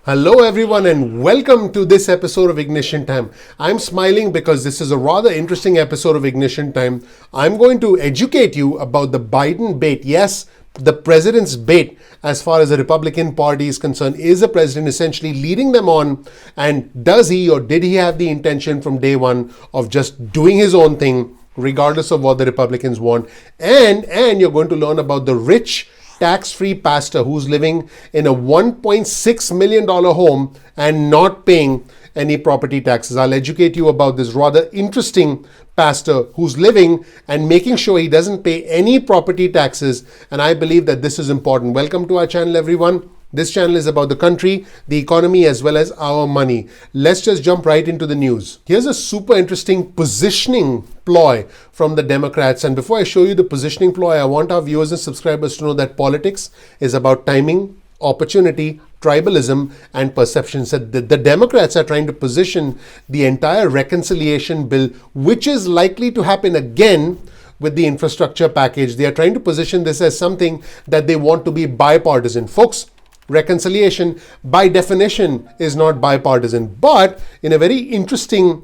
Hello everyone and welcome to this episode of Ignition Time. I'm smiling because this is a rather interesting episode of Ignition Time. I'm going to educate you about the Biden bait. Yes, the president's bait as far as the Republican Party is concerned. Is the president essentially leading them on, and does he or did he have the intention from day one of just doing his own thing regardless of what the Republicans want? And you're going to learn about the rich tax-free pastor who's living in a $1.6 million home and not paying any property taxes. I'll educate you about this rather interesting pastor who's living and making sure he doesn't pay any property taxes. And I believe that this is important. Welcome to our channel, everyone. This channel is about the country, the economy, as well as our money. Let's just jump right into the news. Here's a super interesting positioning ploy from the Democrats. And before I show you the positioning ploy, I want our viewers and subscribers to know that politics is about timing, opportunity, tribalism, and perception. So the Democrats are trying to position the entire reconciliation bill, which is likely to happen again with the infrastructure package. They are trying to position this as something that they want to be bipartisan. Folks, reconciliation by definition is not bipartisan, but in a very interesting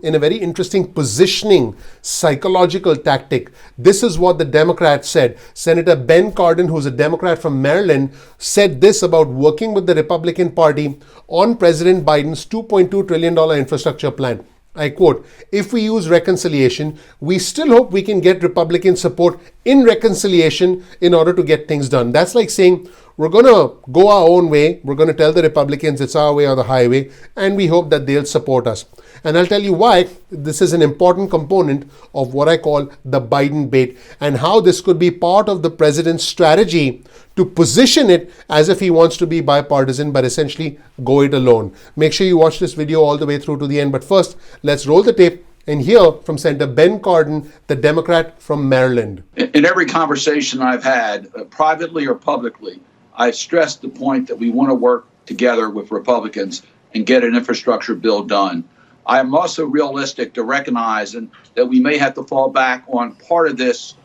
positioning psychological tactic. This is what the Democrats said. Senator Ben Cardin, who's a Democrat from Maryland, said this about working with the Republican Party on President Biden's $2.2 trillion infrastructure plan. I quote, "If we use reconciliation, we still hope we can get Republican support in reconciliation in order to get things done." That's like saying, we're going to go our own way. We're going to tell the Republicans it's our way or the highway, and we hope that they'll support us. And I'll tell you why this is an important component of what I call the Biden bait, and how this could be part of the president's strategy to position it as if he wants to be bipartisan, but essentially go it alone. Make sure you watch this video all the way through to the end. But first, let's roll the tape and hear from Senator Ben Cardin, the Democrat from Maryland. In every conversation I've had, privately or publicly, I stressed the point that we want to work together with Republicans and get an infrastructure bill done. I am also realistic to recognize that we may have to fall back on part of this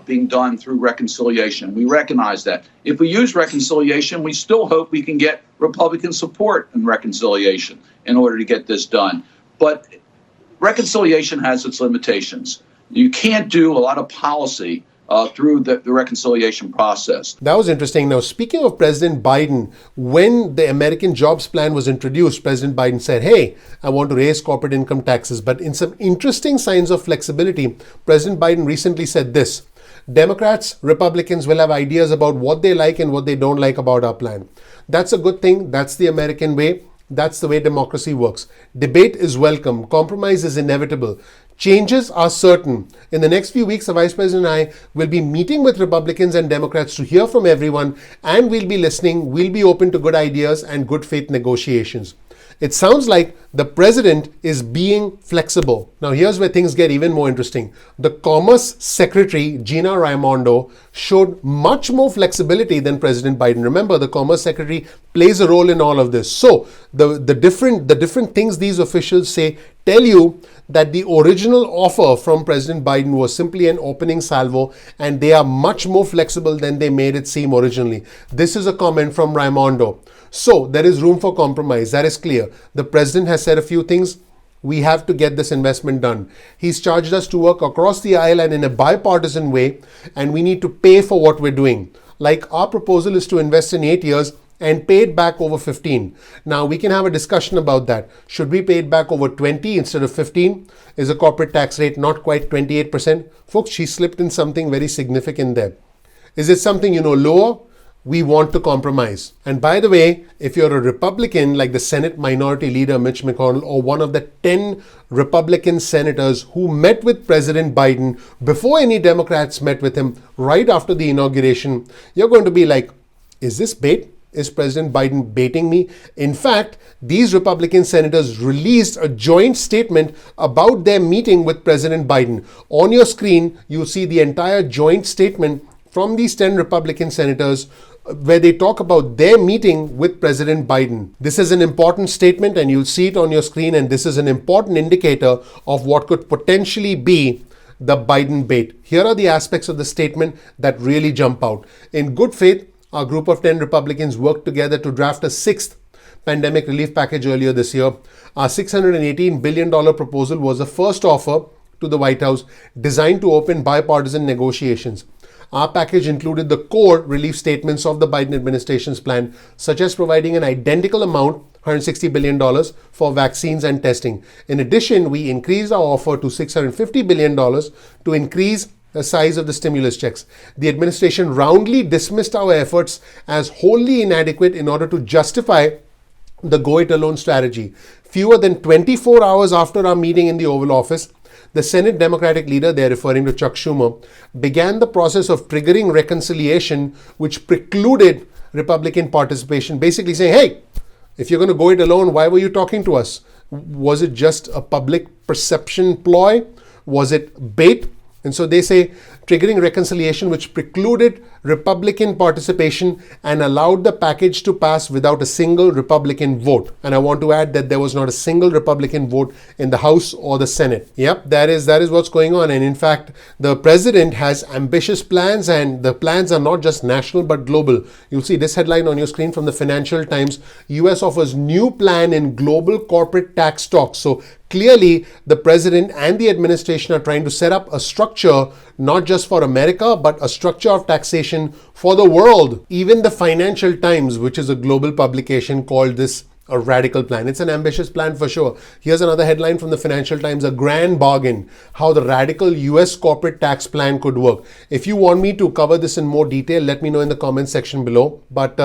being done through reconciliation. We recognize that. If we use reconciliation, we still hope we can get Republican support in reconciliation in order to get this done. But reconciliation has its limitations. You can't do a lot of policy through the reconciliation process. That was interesting. Now, speaking of President Biden, when the American Jobs Plan was introduced, President Biden said, hey, I want to raise corporate income taxes. But in some interesting signs of flexibility, President Biden recently said this: Democrats, Republicans will have ideas about what they like and what they don't like about our plan. That's a good thing. That's the American way. That's the way democracy works. Debate is welcome. Compromise is inevitable. Changes are certain. In the next few weeks, the Vice President and I will be meeting with Republicans and Democrats to hear from everyone, and we'll be listening. We'll be open to good ideas and good faith negotiations. It sounds like the president is being flexible. Now, here's where things get even more interesting. The Commerce Secretary, Gina Raimondo, showed much more flexibility than President Biden. Remember, the Commerce Secretary plays a role in all of this. So the different things these officials say tell you that the original offer from President Biden was simply an opening salvo, and they are much more flexible than they made it seem originally. This is a comment from Raimondo. So there is room for compromise. That is clear. The president has said a few things. We have to get this investment done. He's charged us to work across the aisle and in a bipartisan way, and we need to pay for what we're doing. Like, our proposal is to invest in 8 years and pay it back over 15. Now, we can have a discussion about that. Should we pay it back over 20 instead of 15? Is a corporate tax rate not quite 28%? Folks, she slipped in something very significant there. Is it something, lower? We want to compromise. And by the way, if you're a Republican like the Senate Minority Leader Mitch McConnell, or one of the 10 Republican senators who met with President Biden before any Democrats met with him right after the inauguration, you're going to be like, is this bait? Is President Biden baiting me? In fact, these Republican senators released a joint statement about their meeting with President Biden. On your screen, you'll see the entire joint statement from these 10 Republican senators where they talk about their meeting with President Biden. This is an important statement, and you'll see it on your screen, and this is an important indicator of what could potentially be the Biden bait. Here are the aspects of the statement that really jump out. In good faith, a group of 10 Republicans worked together to draft a sixth pandemic relief package earlier this year. Our $618 billion proposal was the first offer to the White House designed to open bipartisan negotiations. Our package included the core relief statements of the Biden administration's plan, such as providing an identical amount, $160 billion, for vaccines and testing. In addition, we increased our offer to $650 billion to increase the size of the stimulus checks. The administration roundly dismissed our efforts as wholly inadequate in order to justify the go-it-alone strategy. Fewer than 24 hours after our meeting in the Oval Office, the Senate Democratic leader, they're referring to Chuck Schumer, began the process of triggering reconciliation, which precluded Republican participation, basically saying, hey, if you're going to go it alone, why were you talking to us? Was it just a public perception ploy? Was it bait? And so they say triggering reconciliation, which precluded Republican participation and allowed the package to pass without a single Republican vote. And I want to add that there was not a single Republican vote in the House or the Senate. Yep, that is what's going on. And in fact, the president has ambitious plans, and the plans are not just national but global. You'll see this headline on your screen from the Financial Times. US offers new plan in global corporate tax talks. So clearly, the president and the administration are trying to set up a structure not just for America, but a structure of taxation for the world. Even the Financial Times, which is a global publication, called this a radical plan. It's an ambitious plan for sure. Here's another headline from the Financial Times, a grand bargain, how the radical US corporate tax plan could work. If you want me to cover this in more detail, let me know in the comment section below. But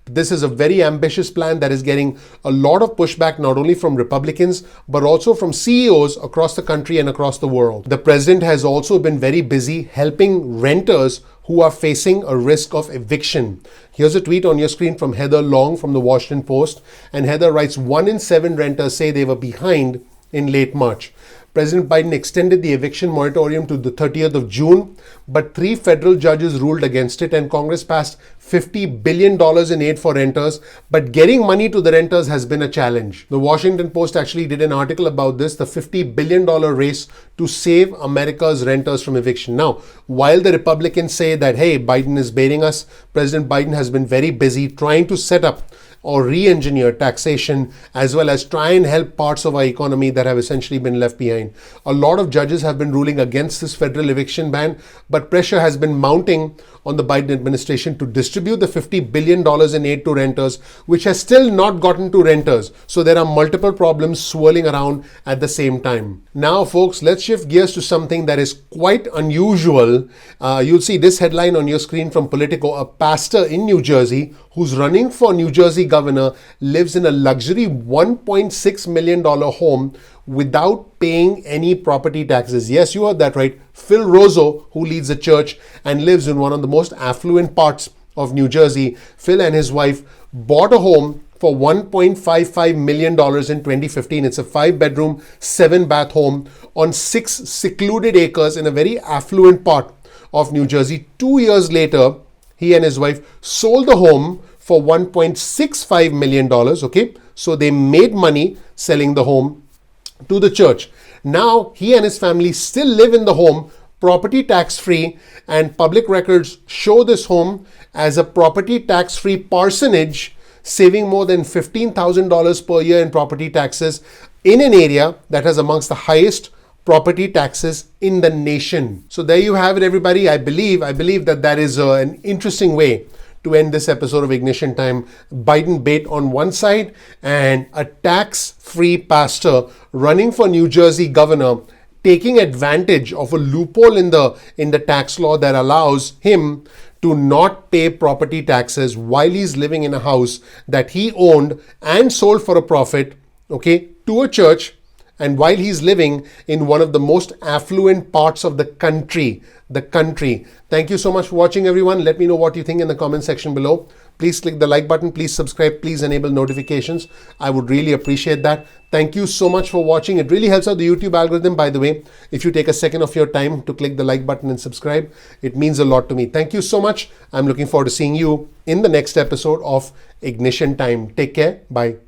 this is a very ambitious plan that is getting a lot of pushback, not only from Republicans, but also from CEOs across the country and across the world. The president has also been very busy helping renters who are facing a risk of eviction. Here's a tweet on your screen from Heather Long from the Washington Post. And Heather writes, 1 in 7 renters say they were behind in late March. President Biden extended the eviction moratorium to the 30th of June, but 3 federal judges ruled against it, and Congress passed $50 billion in aid for renters, but getting money to the renters has been a challenge. The Washington Post actually did an article about this, the $50 billion race to save America's renters from eviction. Now, while the Republicans say that, hey, Biden is baiting us, President Biden has been very busy trying to set up or re-engineer taxation, as well as try and help parts of our economy that have essentially been left behind. A lot of judges have been ruling against this federal eviction ban, but pressure has been mounting on the Biden administration to distribute the $50 billion in aid to renters, which has still not gotten to renters. So there are multiple problems swirling around at the same time. Now, folks, let's shift gears to something that is quite unusual. You'll see this headline on your screen from Politico. A pastor in New Jersey who's running for New Jersey governor lives in a luxury $1.6 million home without paying any property taxes. Yes, you heard that right. Phil Rosso, who leads a church and lives in one of the most affluent parts of New Jersey, Phil and his wife bought a home for $1.55 million in 2015. It's a 5-bedroom, 7-bath home on 6 secluded acres in a very affluent part of New Jersey. 2 years later, he and his wife sold the home for $1.65 million. Okay, so they made money selling the home to the church. Now he and his family still live in the home, property tax free, and public records show this home as a property tax free parsonage, saving more than $15,000 per year in property taxes in an area that has amongst the highest property taxes in the nation. So there you have it, everybody. I believe that is an interesting way to end this episode of Ignition Time. Biden bait on one side and a tax-free pastor running for New Jersey governor taking advantage of a loophole in the tax law that allows him to not pay property taxes while he's living in a house that he owned and sold for a profit, okay, to a church, and while he's living in one of the most affluent parts of the country. Thank you so much for watching, everyone. Let me know what you think in the comment section below. Please click the like button. Please subscribe. Please enable notifications. I would really appreciate that. Thank you so much for watching. It really helps out the YouTube algorithm, by the way. If you take a second of your time to click the like button and subscribe, it means a lot to me. Thank you so much. I'm looking forward to seeing you in the next episode of Ignition Time. Take care. Bye.